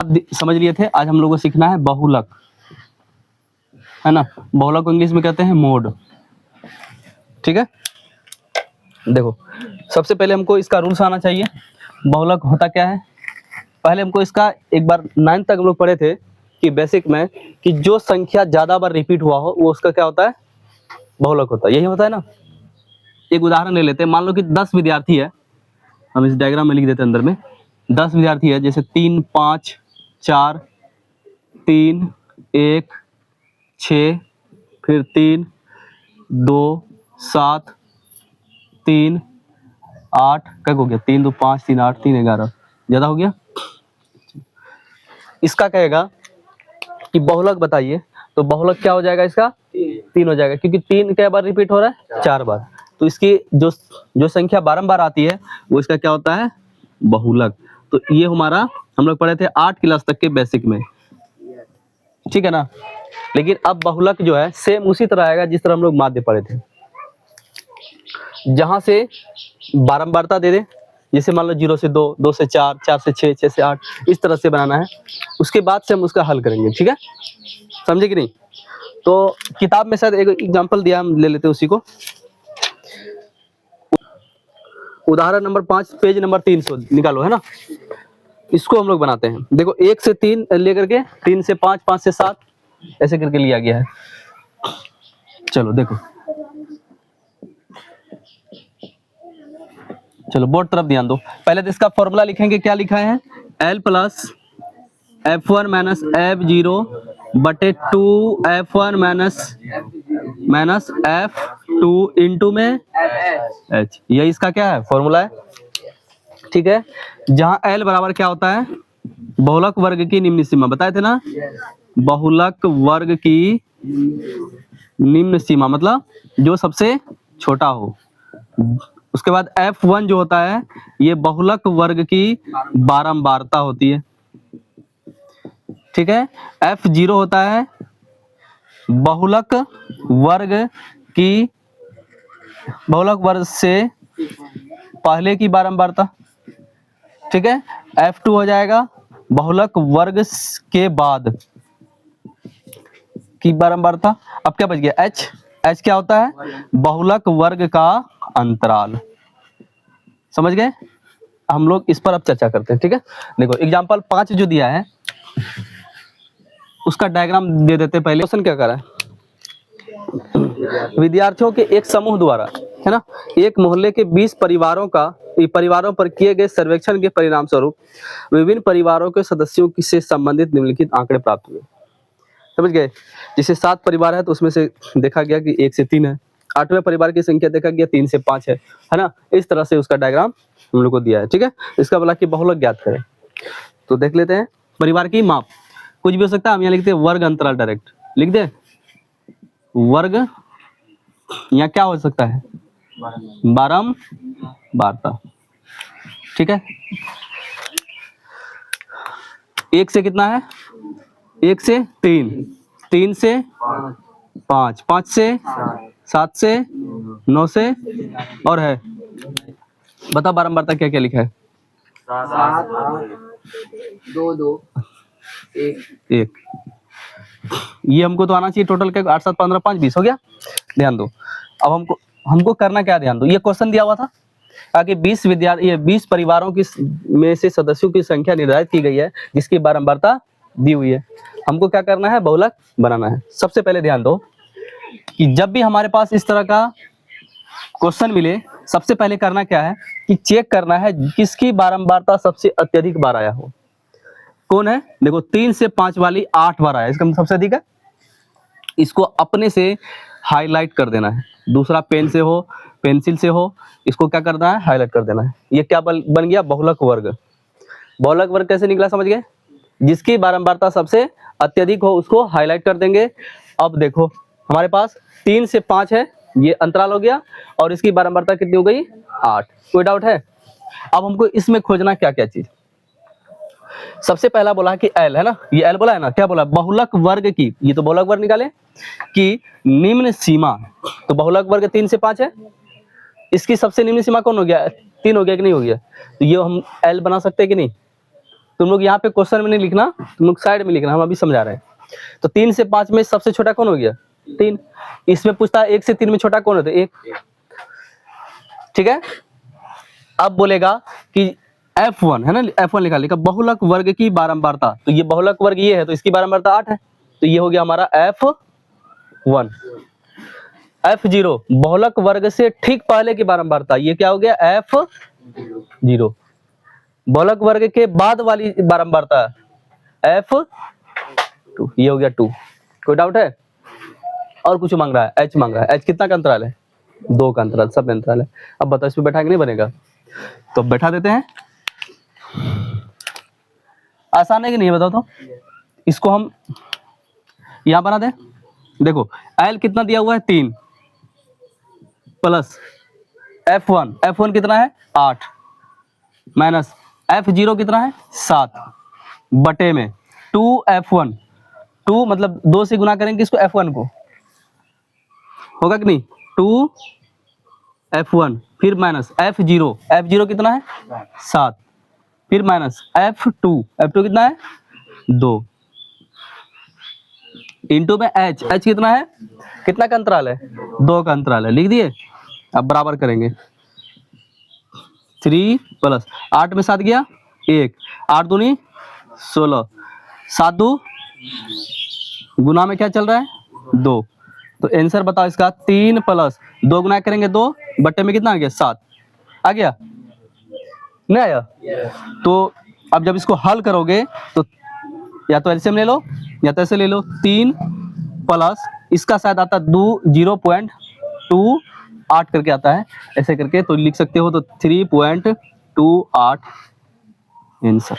समझ लिए थे। आज हम लोगों को सीखना है बहुलक, है ना। बहुलक को इंग्लिश में कहते हैं मोड। ठीक है, देखो सबसे पहले हमको इसका रूल्स आना चाहिए। बहुलक होता क्या है, पहले हमको इसका एक बार 9 तक हम लोग पढ़े थे कि बेसिक में कि जो संख्या ज्यादा बार रिपीट हुआ हो वो उसका क्या होता है, बहुलक होता है। यही होता है ना। एक उदाहरण ले लेते हैं, मान लो कि 10 विद्यार्थी है, हम इस डायग्राम में लिख देते हैं अंदर में। 10 विद्यार्थी है, जैसे 3 5 4 3 1 6 फिर 3 2 7 3 8 क्या हो गया, 3 2 5 3 8 3 11, ज्यादा हो गया। इसका कहेगा कि बहुलक बताइए, तो बहुलक क्या हो जाएगा, इसका 3 हो जाएगा, क्योंकि 3 क्या बार रिपीट हो रहा है, 4 बार। तो इसकी जो संख्या बारंबार आती है वो इसका क्या होता है, बहुलक। तो ये हमारा हम लोग पढ़े थे 8 क्लास तक के बेसिक में, ठीक है ना। लेकिन अब बहुलक जो है सेम उसी तरह आएगा जिस तरह हम लोग माध्य पढ़े थे, जहां से बारंबारता दे दे। जैसे मान लो 0 से 2, 2 से 4, 4 से 6, 6 से 8, इस तरह से बनाना है। उसके बाद से हम उसका हल करेंगे, ठीक है, समझे कि नहीं। तो किताब में शायद एक एग्जांपल दिया, हम ले लेते हैं उसी को। उदाहरण नंबर 5 पेज नंबर 300 निकालो, है ना। इसको हम लोग बनाते हैं। देखो 1 से 3 लेकर के 3 से 5, 5 से 7 ऐसे करके लिया गया है। चलो देखो, चलो बोर्ड तरफ ध्यान दो। पहले तो इसका फॉर्मूला लिखेंगे, क्या लिखा है, L plus F1 minus F0 बटे 2F1 माइनस F2 इंटू में H। यही इसका क्या है, फॉर्मूला है, ठीक है। जहां L बराबर क्या होता है, बहुलक वर्ग की निम्न सीमा, बताए थे ना। बहुलक वर्ग की निम्न सीमा मतलब जो सबसे छोटा हो। उसके बाद F1 जो होता है ये बहुलक वर्ग की बारंबारता होती है, ठीक है। F0 होता है बहुलक वर्ग से पहले की बारंबारता, ठीक है। F2 हो जाएगा बहुलक वर्ग के बाद की बारंबारता। अब क्या बच गया, H क्या होता है, बहुलक वर्ग का अंतराल। समझ गए, हम लोग इस पर अब चर्चा करते हैं, ठीक है। देखो एग्जांपल 5 जो दिया है उसका डायग्राम दे देते हैं। पहले क्वेश्चन क्या कर रहा है, विद्यार्थियों के एक समूह द्वारा, है ना, एक मोहल्ले के 20 परिवारों पर किए गए सर्वेक्षण के परिणाम स्वरूप विभिन्न परिवारों के सदस्यों से संबंधित निम्नलिखित आंकड़े प्राप्त हुए। समझ गए, जैसे 7 परिवार है तो उसमें से देखा गया कि 1 से 3 है। 8वें परिवार की संख्या देखा गया 3 से 5 है ना। इस तरह से उसका डायग्राम हम लोग को दिया है, ठीक है। इसका बोला कि बहुलक ज्ञात करें, तो देख लेते हैं। परिवार की माप कुछ भी हो सकता है, हम यहाँ लिखते हैं वर्ग अंतराल, डायरेक्ट लिख दे वर्ग। यहाँ क्या हो सकता है, बारंबारता, ठीक है। 1 से कितना है, 1 से 3, 3 से 5, 5 से 7 से 9 से, और है बता बारंबारता क्या क्या लिखा है, 7 2 2 1। ये हमको तो आना चाहिए टोटल क्या, 8 7 15 5 20 हो गया। ध्यान दो, अब हमको करना क्या, ध्यान दो। ये क्वेश्चन दिया हुआ था ताकि 20 परिवारों की में से सदस्यों की संख्या निर्धारित की गई है जिसकी बारंबारता दी हुई है। हमको क्या करना है, बहुलक बनाना है। सबसे पहले ध्यान दो कि जब भी हमारे पास इस तरह का क्वेश्चन मिले, सबसे पहले करना क्या है कि चेक करना है किसकी बारंबारता सबसे अत्यधिक बार आया हो। कौन है, देखो 3 से 5 वाली 8 बार आया, इसका मतलब सबसे अधिक है। इसको अपने से हाईलाइट कर देना है, दूसरा पेन से हो पेंसिल से हो, इसको क्या करना है, हाईलाइट कर देना है। ये क्या बन गया, बहुलक वर्ग। बहुलक वर्ग कैसे निकला, समझ गए, जिसकी बारंबारता सबसे अत्यधिक हो उसको हाईलाइट कर देंगे। अब देखो हमारे पास 3 से 5 है, ये अंतराल हो गया, और इसकी बारंबारता कितनी हो गई, 8। कोई डाउट है। अब हमको इसमें खोजना क्या क्या चीज। सबसे पहला बोला कि L, है ना, ये L बोला है ना, क्या बोला, बहुलक वर्ग की, ये तो बहुलक वर्ग निकाले कि निम्न सीमा। तो बहुलक वर्ग 3 से 5 है, इसकी सबसे निम्न सीमा कौन हो गया, 3 हो गया कि नहीं हो गया। तो ये हम L बना सकते हैं कि नहीं, तुम लोग यहाँ पे क्वेश्चन में नहीं लिखना, तुम लोग साइड में लिखना, हम अभी समझा रहे हैं। तो 3 से 5 में सबसे छोटा कौन हो गया? 3। इसमें पूछता है 1 से 3 में छोटा कौन होता है? 1। ठीक है, अब बोलेगा कि F1 है ना, F1 लिखा बहुलक वर्ग की बारंबारता। तो ये बहुलक वर्ग ये है, तो इसकी बारंबारता 8 है, तो ये हो गया हमारा F1। F0 बहुलक वर्ग से ठीक पहले की बारंबारता, ये क्या हो गया? F0। बहुलक वर्ग के बाद वाली बारंबारता F2, ये हो गया 2। कोई डाउट है? और कुछ मांग रहा है? H मांग रहा है। H कितना का अंतराल है? 2 का अंतराल, सब अंतराल है। अब बताओ इसमें बैठा के नहीं बनेगा? तो बैठा देते हैं। आसान है कि नहीं बताओ तो? इसको हम यहां बना दें। देखो L कितना दिया हुआ है? 3 प्लस F1 कितना है? 8 माइनस F0 कितना है? 7 बटे में 2F1। 2 मतलब 2 से गुना करेंगे इसको F1 को, होगा कि नहीं? 2F1 फिर माइनस F0 कितना है? 7 फिर माइनस F2 कितना है? 2 इंटू में H कितना है? कितना का अंतराल है? 2 का अंतराल है। लिख दिए। अब बराबर करेंगे। 3 प्लस 8 में 7 गया 1, 8 दूनी 16, 7 2 गुना में क्या चल रहा है? 2। तो आंसर बताओ इसका 3 प्लस 2 गुना करेंगे 2 बट्टे में कितना आ गया? 7 आ गया? नहीं आया? तो अब जब इसको हल करोगे तो या तो एलसीएम ले लो या तो ऐसे ले लो। 3 प्लस इसका शायद आता 0.28 करके आता है, ऐसे करके तो लिख सकते हो। तो 3.28 आंसर।